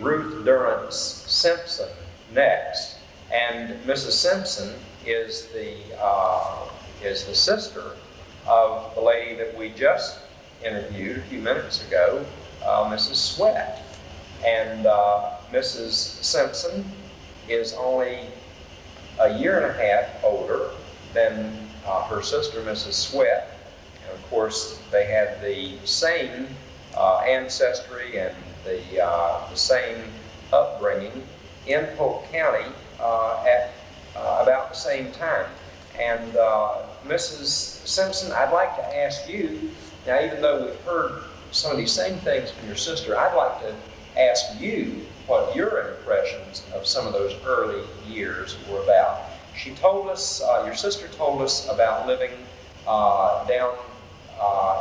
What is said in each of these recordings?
Ruth Durrance Simpson next. And Mrs. Simpson is the sister of the lady that we just interviewed a few minutes ago, Mrs. Sweat. And Mrs. Simpson is only a year and a half older than her sister, Mrs. Sweat. And of course, they had the same ancestry and the same upbringing in Polk County at about the same time. And Mrs. Simpson, I'd like to ask you, now even though we've heard some of these same things from your sister, I'd like to ask you what your impressions of some of those early years were about. She told us, your sister told us about living down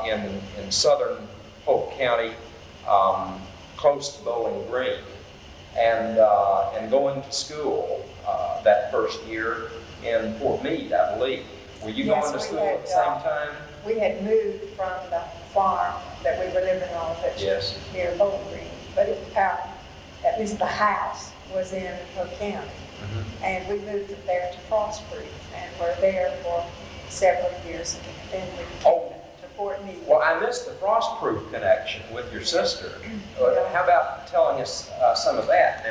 in southern Polk County, close to Bowling Green, and going to school that first year in Fort Meade, I believe. Were you going to school at the same time? We had moved from the farm that we were living on that's near Bowling Green, but at least the house was in Polk County. Mm-hmm. And we moved from there to Frostproof, and were there for several years, and then we came to Fort Meade. Well, I missed the Frostproof connection with your sister. How about telling us some of that?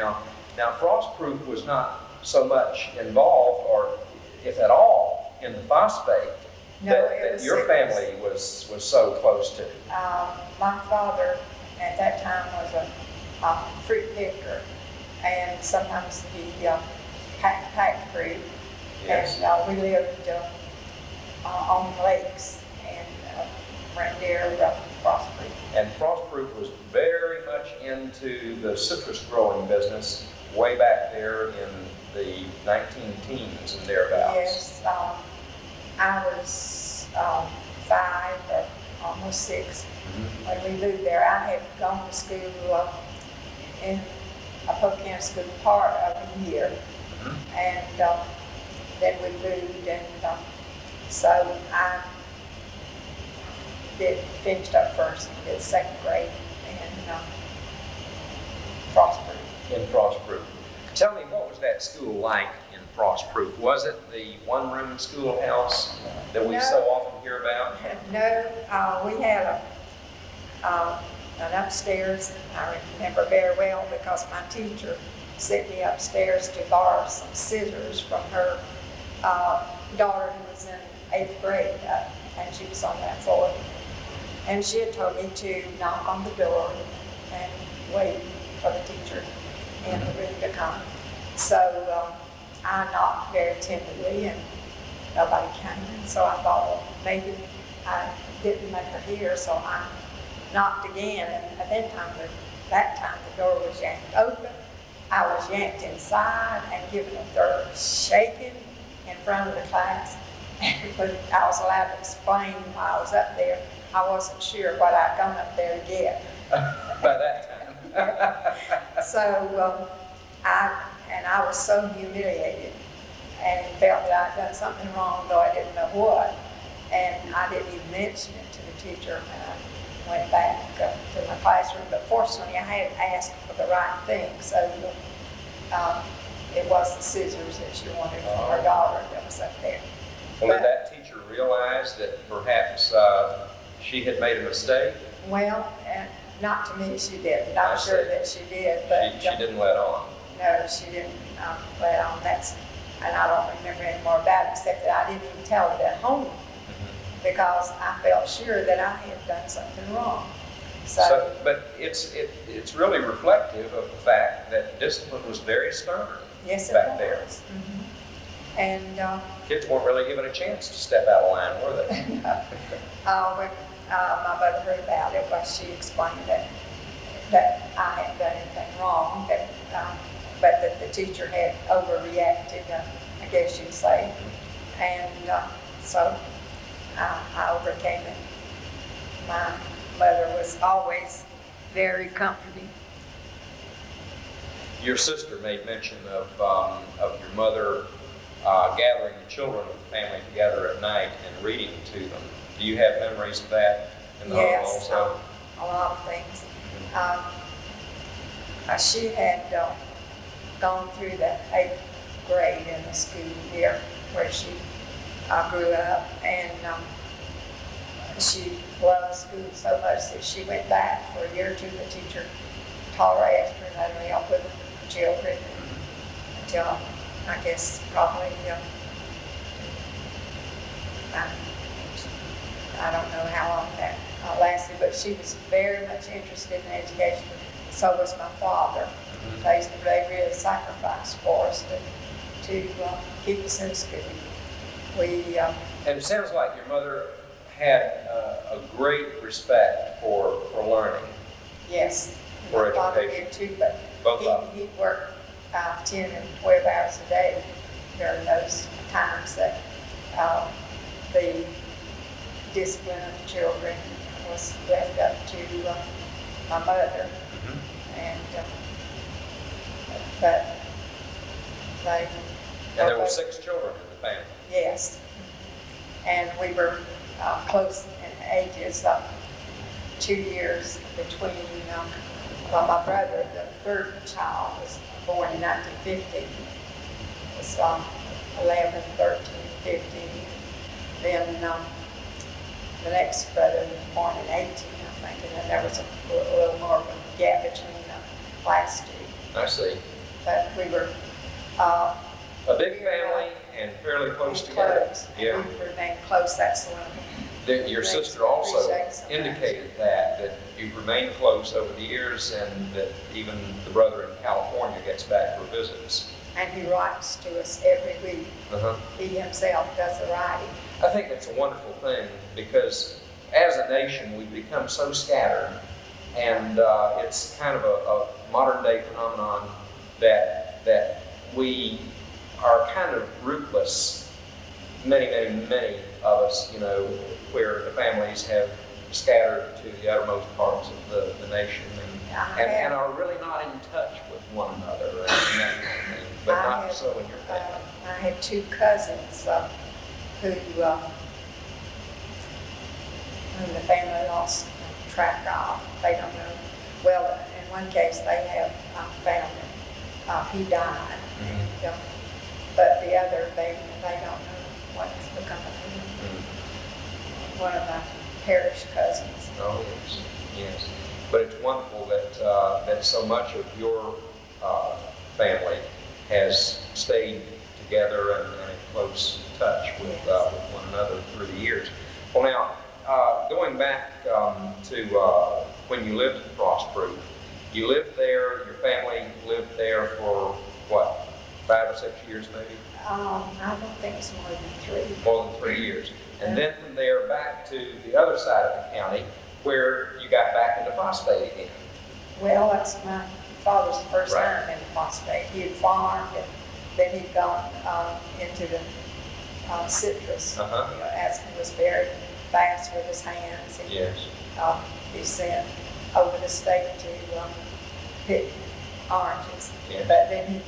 Now, Frostproof was not so much involved, or if at all, in the phosphate that your family was so close to. My father at that time was a fruit picker, and sometimes he packed fruit. Yes. And we lived on lakes and right there around Frostproof. And Frostproof was very much into the citrus growing business way back there in the 19-teens and thereabouts. Yes, I was 5 or almost 6 when we moved there. I had gone to school in a Polk County school part of a year, and then we moved, and so I finished up first and did second grade in Frostproof. In Frostproof. Tell me, what was that school like in Frostproof? Was it the one-room schoolhouse that we so often hear about? No, we had an upstairs. I remember very well because my teacher sent me upstairs to borrow some scissors from her daughter who was in 8th grade, and she was on that floor. And she had told me to knock on the door and wait for the teacher in the room to come. So I knocked very timidly, and nobody came. And so I thought, well, maybe I didn't make her hear, so I knocked again. And at that time the door was yanked open. I was yanked inside and given a thorough shaking in front of the class. But I was allowed to explain while I was up there. I wasn't sure what I'd gone up there to get. By that time. So I was so humiliated and felt that I'd done something wrong, though I didn't know what. And I didn't even mention it to the teacher, and I went back to my classroom. But fortunately, I had asked for the right thing, so it was the scissors that she wanted for her daughter that was up there. Well, did that teacher realize that perhaps she had made a mistake? Well, not to me, she didn't. I'm sure that she did, but she didn't let on. No, she didn't let on. And I don't remember any more about it, except that I didn't even tell it at home because I felt sure that I had done something wrong. But it's really reflective of the fact that discipline was very stern. Yes, back there. Mm-hmm. And kids weren't really given a chance to step out of line, were they? When my mother heard about it, well, she explained that I hadn't done anything wrong, but that the teacher had overreacted, I guess you'd say. And so I overcame it. My mother was always very comforting. Your sister made mention of your mother gathering the children of the family together at night and reading to them. Do you have memories of that in the home also? A lot of things. She had gone through the 8th grade in the school here where she grew up, and she loved school so much that she went back for a year or two. The teacher taught her extra and let her help with the children until, I guess, probably, I don't know how long that lasted, but she was very much interested in education. So was my father. They really sacrificed for us to keep us in school. And it sounds like your mother had a great respect for learning. Yes. For my father education. did too, but Both of them. he'd work 10 and 12 hours a day during those times that the discipline of the children was left up to my mother. And but they. And there were 6 children in the family. Yes. And we were close in ages, 2 years between, well, my brother, the third child, was born in 1950. It was 11, 13, 15. Then the next brother was born in 18, I think, and then there was a little more of a gap between the last 2. I see. But we were A big family and fairly close together. close. Yeah. We remained close. That's the one. Your sister also indicated that you've remained close over the years, and that even the brother in California gets back for visits. And he writes to us every week. He himself does the writing. I think that's a wonderful thing, because as a nation we've become so scattered, and it's kind of a modern day phenomenon that we are kind of rootless. Many of us, where the families have scattered to the uttermost parts of the nation, and are really not in touch with one another and that kind of thing, but not so in your family. I had 2 cousins who the family lost track of. They don't know. Well, in one case, they have found him. He died. But the other, they don't know what's become of him. One of my parish cousins. Oh, yes. But it's wonderful that so much of your family has stayed together and in close touch with one another through the years. Well, now, going back to when you lived in Frostproof, you lived there, your family lived there for what, 5 or 6 years maybe? I don't think it's more than 3. More than 3 years. And then from there back to the other side of the county, where you got back into phosphate again. Well, that's my father's first time in phosphate. He had farmed, and then he'd gone into the citrus. As he was very fast with his hands. He sent over the state to pick oranges. But then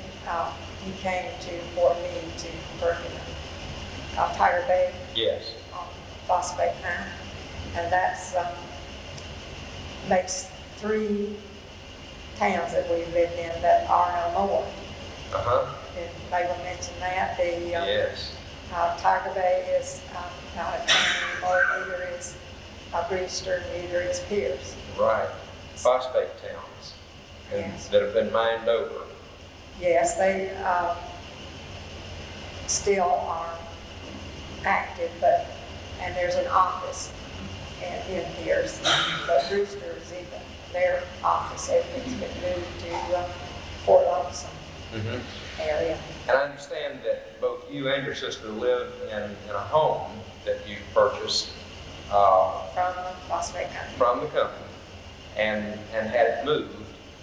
he came to Fort Meade to work in Tiger Bay. On phosphate mine. And that's makes 3 towns that we lived in that are no more. And they will mention that. The Tiger Bay is not a town anymore. Neither is Brewster, neither is Pierce. Right. Phosphate towns that have been mined over. Yes, they still are active, and there's an office in Pierce, but Brewster is even their office. Everything's been moved to Fort Lonesome area. And I understand that both you and your sister live in a home that you purchased from the phosphate company. From the company, and had it moved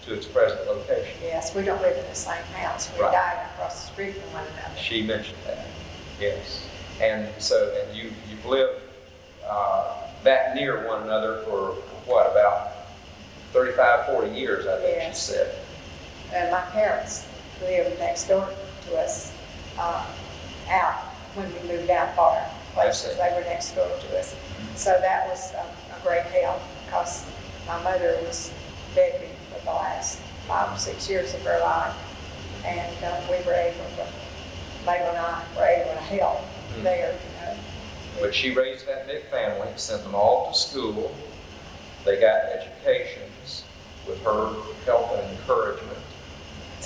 to its present location. Yes, we don't live in the same house. We died across the street from one another. She mentioned that. Yes. And you've lived that near one another for what, about 35, 40 years, I think she said. And my parents lived next door to us out when we moved out far places. They were next door to us. So that was a great help, because my mother was bedridden for the last 5 or 6 years of her life. And we were able to, Layla and I were able to help there, you know. But she raised that big family, sent them all to school. They got educations with her help and encouragement.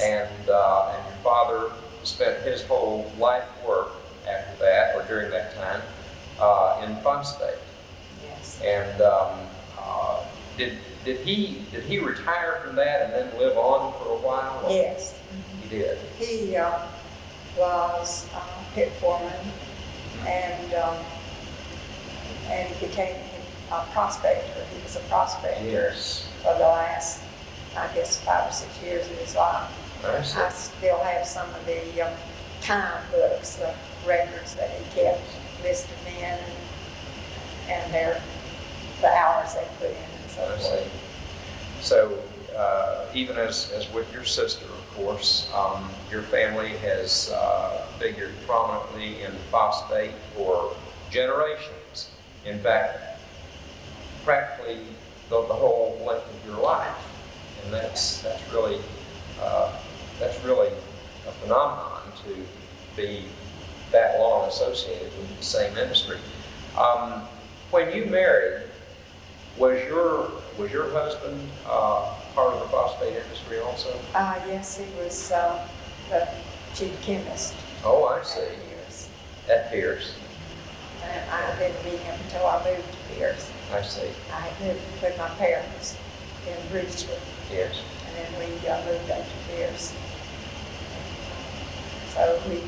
And your father spent his whole life work after that, or during that time, in phosphate. Yes. And did he retire from that and then live on for a while? Or? Yes. He did. He was pit foreman, and he became a prospector. He was a prospector Yes. for the last, I guess, 5 or 6 years of his life. I see. I still have some of the time books, the records that he kept listed in, and the hours they put in and so I forth. see. So even as with your sister, of course, your family has figured prominently in phosphate for generations. In fact, practically the whole length of your life, and that's really a phenomenon to be that long associated with the same industry. When you married, was your husband part of the phosphate industry also? Yes, he was the chief chemist. Oh, I see. At Pierce. At Pierce. And I didn't meet him until I moved to Pierce. I see. I had lived with my parents in Brewster, Yes. and then we moved up to Pierce. So we,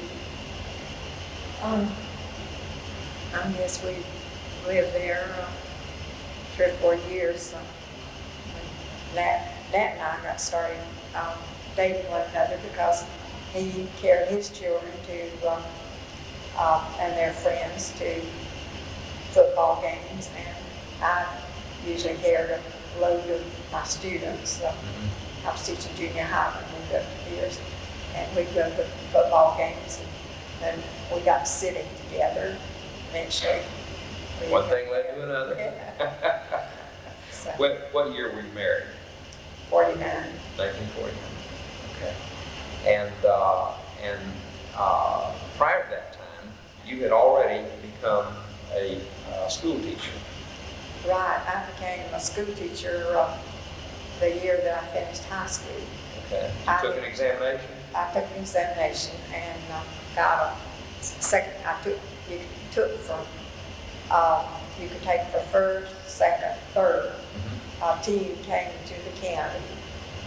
I guess we lived there 3 or 4 years. Nat and I got started dating one another because he carried his children to and their friends to football games, and I usually carried a load of my students. I was teaching junior high when we moved up to Pierce, and we'd go to football games, and then we got sitting together eventually. One thing led to another. Yeah. So, What year were you married? 49. 1949. Okay. And prior to that time, you had already become a school teacher. Right, I became a school teacher the year that I finished high school. Okay. You took an examination? I took an examination and got a second. You took from, you could take for first, second, third. Team came to the county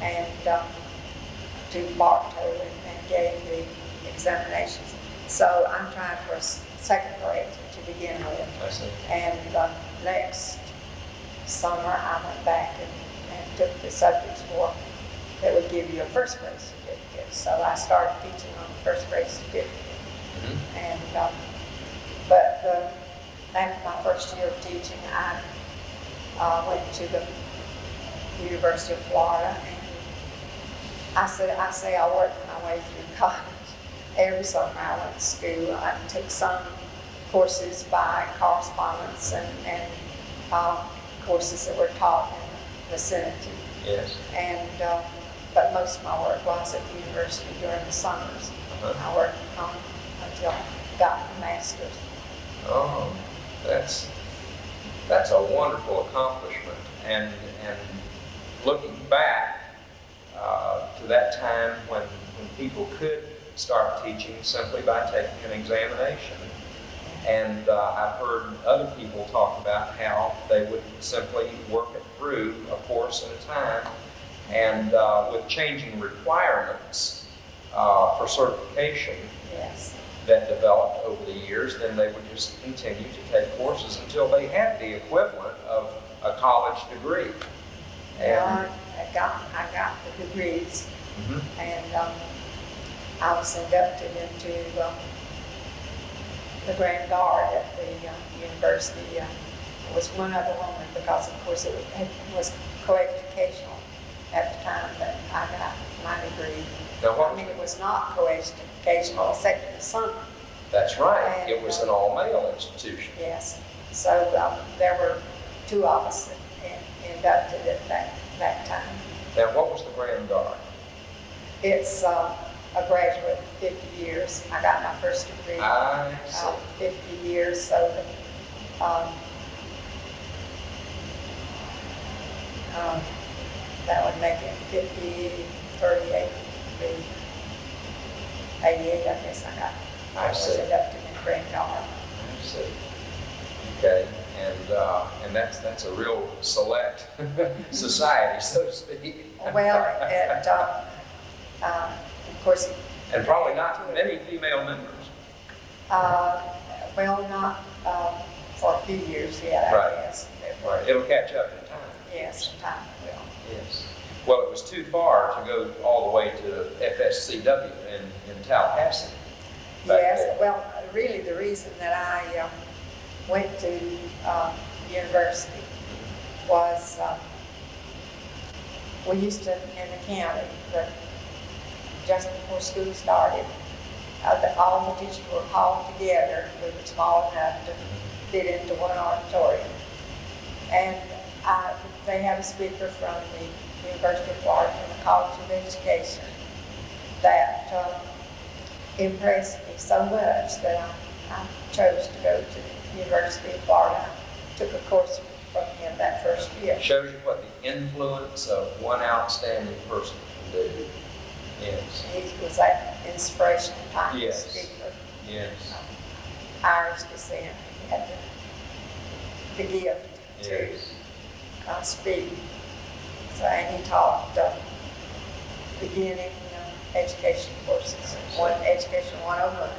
and to Bartow and gave the examinations. So I'm trying for second grade to begin with. I see. And next summer I went back and took the subjects for that would give you a first grade certificate. So I started teaching on the first grade certificate. And but after my first year of teaching, I went to the University of Florida, and I say I worked my way through college. Every summer I went to school. I took some courses by correspondence and courses that were taught in the vicinity. Yes. And but most of my work was at the university during the summers. I worked until I got my master's. Oh, that's a wonderful accomplishment. And looking back to that time when people could start teaching simply by taking an examination. And I've heard other people talk about how they would simply work it through a course at a time. And with changing requirements for certification Yes. that developed over the years, then they would just continue to take courses until they had the equivalent of a college degree. Well, I got the degrees, and I was inducted into the Grand Guard at the university. It was one other woman because, of course, it was co-educational at the time that I got my degree. I mean, it was not co-educational except in the summer. That's right. And, It was an all-male institution. Yes. So there were 2 of us that inducted at that time. Now, what was the Grand Guard? It's a graduate, 50 years. I got my first degree. I see. 50 years, so that would make it 50, 38, 88, I guess I was inducted in Grand Guard. I see. Okay, and that's a real select society, so to speak. Well, of course. And probably not many female members. Well, not for a few years yet, I Right. guess. Right. It'll catch up in time. Yes, in time it will. Yes. Well, it was too far to go all the way to FSCW in Tallahassee. Yes, well, really the reason that I went to university was we used to, in the county, but just before school started, all the teachers were called together. We were small enough to fit into one auditorium. And they had a speaker from the University of Florida, from the College of Education, that impressed me so much that I chose to go to the University of Florida. I took a course from him that first year. Shows you what the influence of one outstanding person can do. Yes. He was an inspirational type Yes. speaker. Yes. Irish descent. He had the gift to Yes. speak. So, and he taught beginning education courses, Education 101.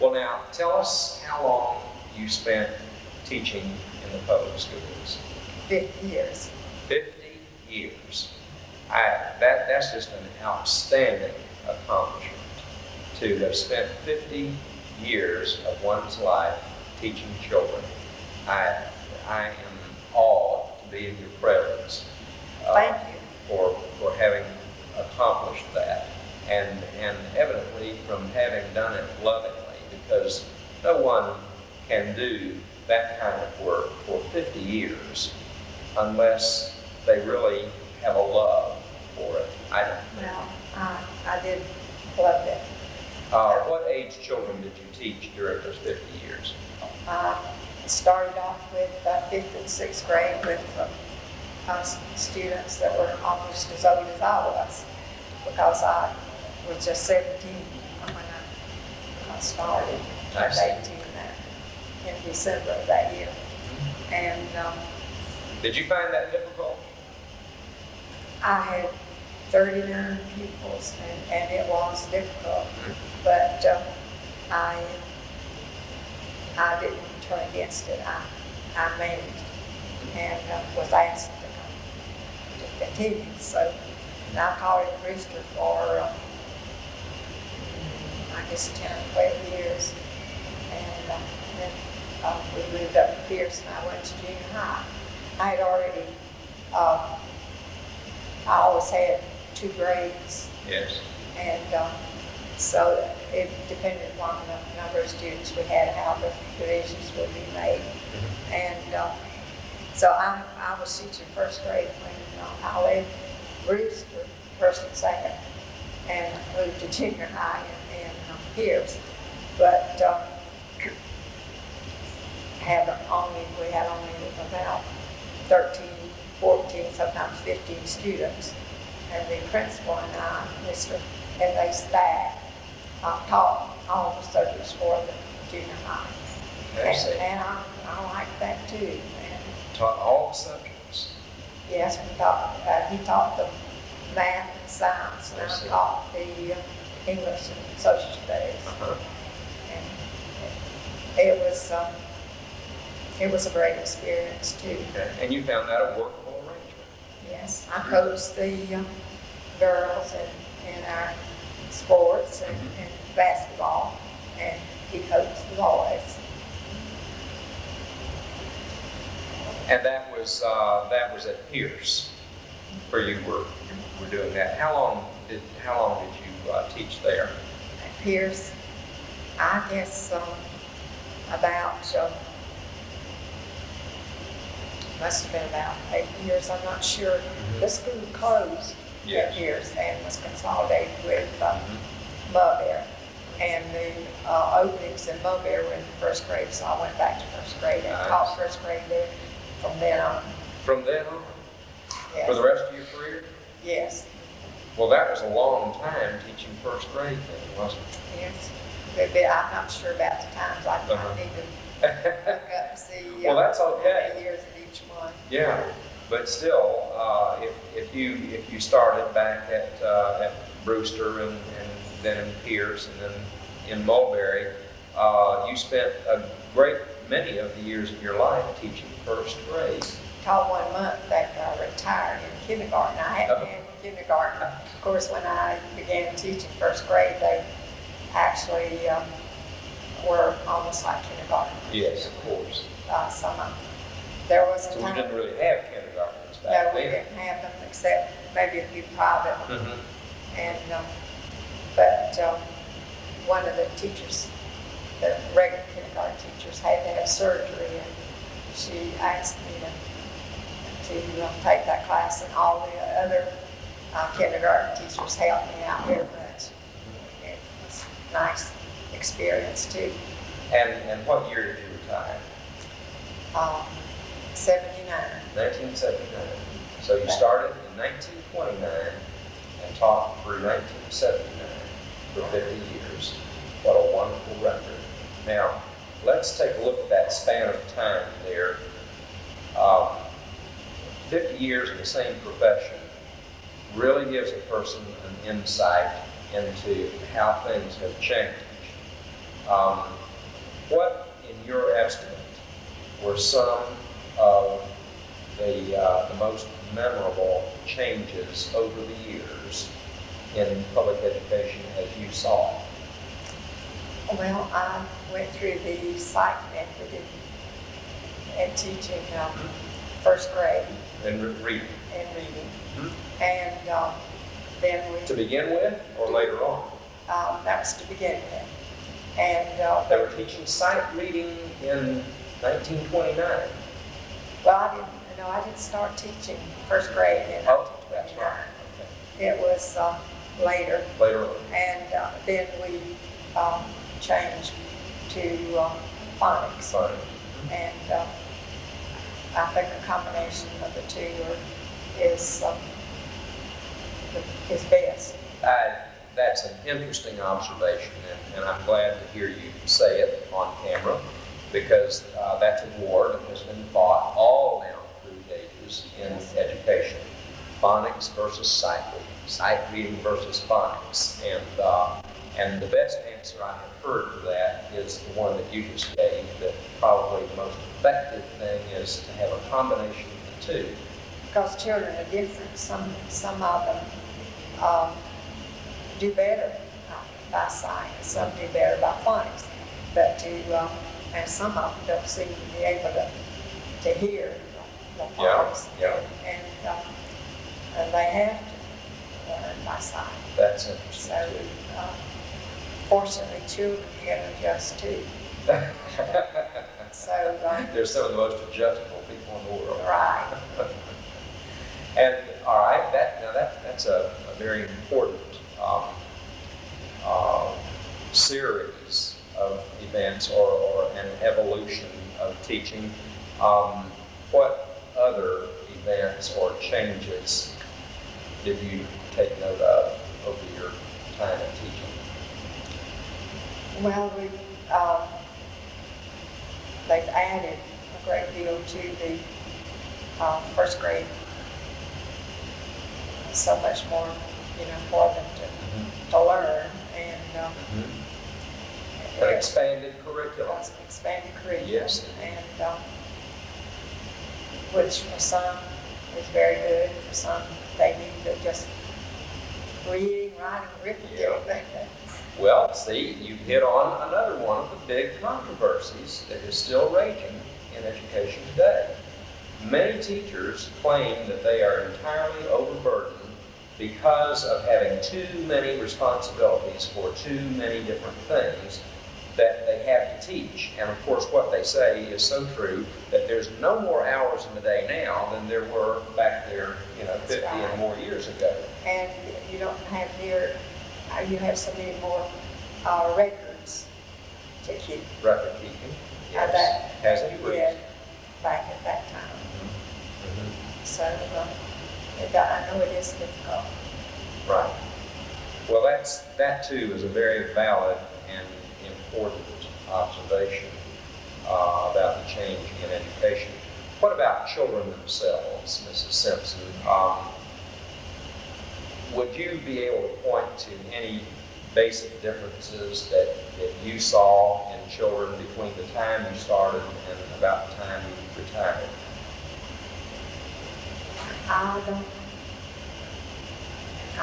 Well, now, tell us how long you spent teaching in the public schools. 50 years. 50 years. That's just an outstanding accomplishment to have spent 50 years of one's life teaching children. I am awed to be in your presence. Thank you. For having accomplished that, and evidently from having done it lovingly, because no one can do that kind of work for 50 years unless they really have a love for it. Well, I did love it. What age children did you teach during those 50 years? Started off with 5th and 6th grade with students that were almost as old as I was, because I was just 17 when I started. I was 18 in December of that year. And Did you find that difficult? I had 39 pupils, and it was difficult, but I didn't turn against it. I managed and was asked to continue. So I taught in Brewster for, I guess, 10 or 12 years. And then we moved up to Pierce, and I went to junior high. I had already, I always had 2 grades. Yes. And so it depended on the number of students we had, how the divisions would be made. And so I was teaching 1st grade when I left Ruth for 1st and 2nd and moved to junior high in Pierce. But we had only about 13, 14, sometimes 15 students. And the principal and I, and they staffed, taught all the subjects for the junior high. And I liked that too. And Taught all the subjects. yes, he taught the math and science, and I taught the English and social studies. And it was a great experience too. Okay. And you found that a workable arrangement? Yes, I coached the girls in our sports and basketball, and he coached the boys. And that was at Pierce, where you were doing that. How long did you teach there? At Pierce, I guess about must have been about 8 years, I'm not sure. The school closed Yes. 8 years and was consolidated with Mhm. Mulberry. And the openings in Mulberry were in the first grade, so I went back to first grade and Nice. taught first grade there from then on. From then on, Yes. for the rest of your career? Yes, Well, that was a long time teaching first grade then, wasn't it? yes. I'm not sure about the times, I Uh-huh. need to look up and see. Well, that's okay. How many years in each one. Yeah, but still, if you started back at Brewster and then in Pierce and then in Mulberry, you spent a great many of the years of your life teaching first grade. Taught 1 month after I retired in kindergarten. I hadn't had kindergarten. Of course, when I began teaching first grade, they actually were almost like kindergarten. Yes, of course. Some of them. There was a So we time. didn't really have kindergartens No, back we then. didn't have them except maybe a few private. Mhm. And, but one of the teachers, the regular kindergarten teachers, had to have surgery, and she asked me to take that class, and all the other kindergarten teachers helped me out very much. It was a nice experience too. And what year did you retire? 79. 1979. So you started in 1929 and taught through 1979 for 50 years. What a wonderful record. Now, let's take a look at that span of time there. 50 years in the same profession really gives a person an insight into how things have changed. What, in your estimate, were some of the most memorable changes over the years in public education as you saw it? Well, I went through the psych method in teaching first grade And reading. and reading. Mm-hmm. And then we, To begin with, or later on? that was to begin with. And They were teaching sight reading in 1929. well, I didn't start teaching first grade in Oh, that's 1929. right. Okay. It was later. Later on. And then we changed to phonics. Fine. And I think a combination of the two is best. That's an interesting observation, and I'm glad to hear you say it on camera, because that's a war that has been fought all down through the ages in education. Phonics versus sight reading versus phonics. And the best answer I have heard for that is the one that you just gave, that probably the most effective thing is to have a combination of the two. Because children are different. Some of them do better by sight, and some do better by phonics. But and some of them don't seem to be able to hear the phonics. Yeah. And they have to learn by sight. That's interesting So, too. fortunately, children can adjust too. So, They're some of the most adjustable people in the world. right. And all right, that's a very important series of events or an evolution of teaching. What other events or changes did you take note of over your time at teaching? Well, they've added a great deal to the first grade. So much more, for them to learn, and An expanded curriculum. it's an expanded curriculum. Yes. And which for some is very good. For some, they need to just reading, writing, arithmetic. Well, see, you hit on another one of the big controversies that is still raging in education today. Many teachers claim that they are entirely overburdened because of having too many responsibilities for too many different things, that they have to teach. And of course, what they say is so true, that there's no more hours in the day now than there were back there, 50 and more years ago. And you don't have you have so many more records to keep. Record keeping, yes, That has you increased. did back at that time. Mhm. So I know it is difficult. Right. Well, that too is a very valid and important observation about the change in education. What about children themselves, Mrs. Simpson? Would you be able to point to any basic differences that you saw in children between the time you started and about the time you retired? I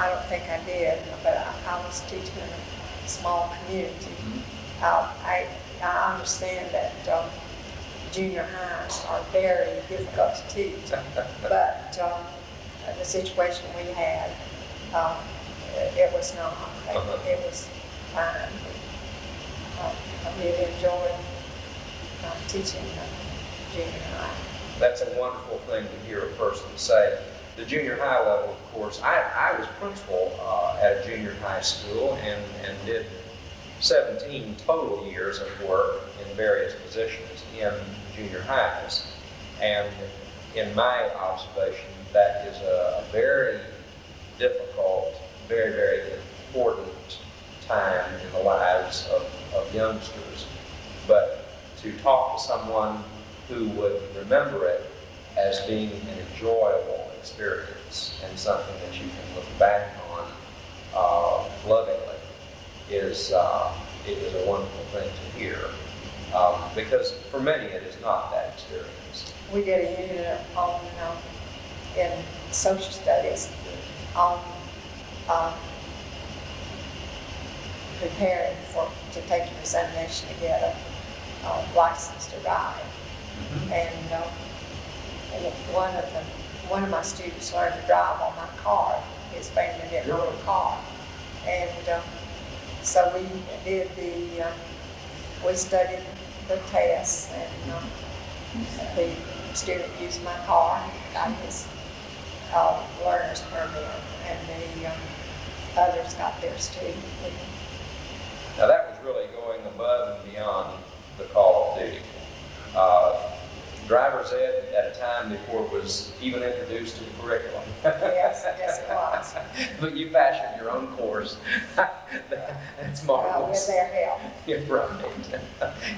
don't think I did, but I was teaching in a small community. I understand that junior highs are very difficult to teach, but the situation we had, it was not. It was fine. I really enjoyed teaching junior high. That's a wonderful thing to hear a person say. The junior high level, of course, I was principal at a junior high school and did 17 total years of work in various positions in junior highs. And in my observation, that is a very difficult, very, very important time in the lives of youngsters. But to talk to someone who would remember it as being an enjoyable experience and something that you can look back on lovingly is a wonderful thing to hear, because for many it is not that experience. We did a unit on in social studies on preparing to take an examination to get a license to ride. And one of my students learned to drive on my car. His family didn't own a car, and so we did we studied the tests, and the student used my car, got his learner's permit, and the others got theirs too. Now that was really going above and beyond the call of duty. Driver's ed at a time before it was even introduced to the curriculum. Yes, it was. But you fashioned your own course. That's marvelous. With their help. Yeah, right.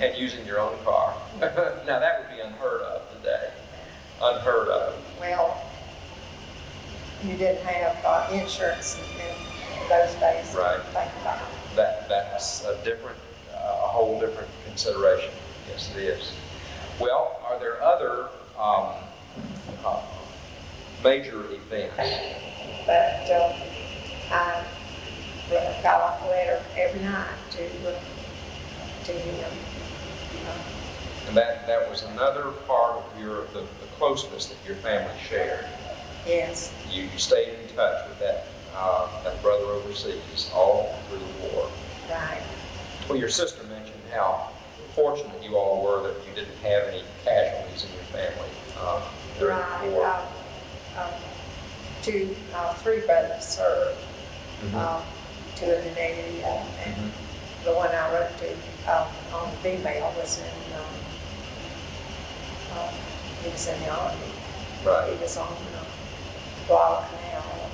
And using your own car. Now that would be unheard of today. Unheard of. Well, you didn't have insurance in those days. Right. Think about it. That's a whole different consideration. Yes, it is. Well, are there other major events? But I got off a letter every night to him. And that was another part of the closeness that your family shared. Yes. You stayed in touch with that brother overseas all through the war. Right. Well, your sister mentioned how fortunate you all were that you didn't have any casualties in your family during the war. Three brothers served, two in the Navy, and the one I wrote to on the female was he was in the Army. Right. He was on Guadalcanal.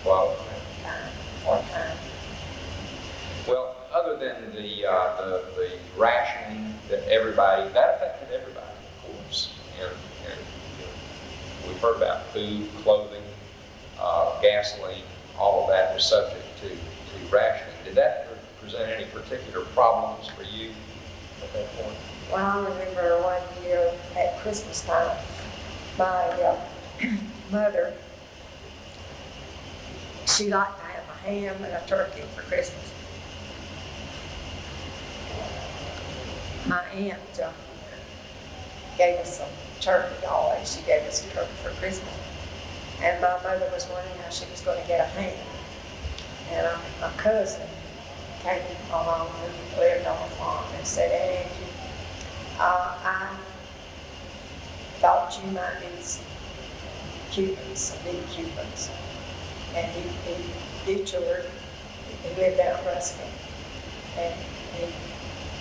Well, One time. well, other than the rationing that affected everybody, of course, and we've heard about food, clothing, gasoline, all of that was subject to rationing. Did that present any particular problems for you at that point? Well, I remember one year at Christmas time, my mother, she liked to have a ham and a turkey for Christmas. My aunt gave us some turkey always. She gave us a turkey for Christmas. And my mother was wondering how she was going to get a ham. And my cousin came along who lived on a farm and said, Angie, I thought you might need some Cubans, some big Cubans. And he detoured, he lived out in Ruskin, and he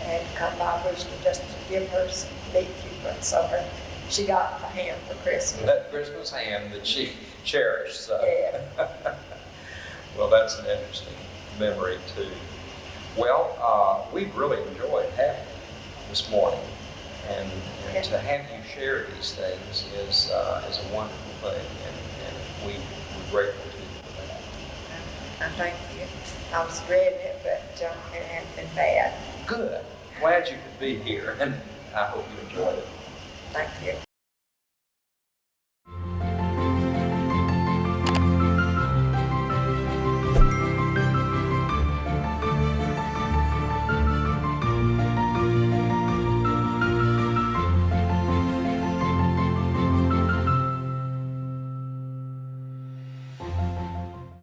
had to come by Bristol just to give her some big Cubans. So she got a ham for Christmas. That Christmas ham that she cherished. So. Yeah. Well, that's an interesting memory too. Well, we've really enjoyed having you this morning, and to have you share these things is a wonderful thing, and we're grateful to you for that. I thank you. I was dreading it, but it hadn't been bad. Good. Glad you could be here, and I hope you enjoyed it.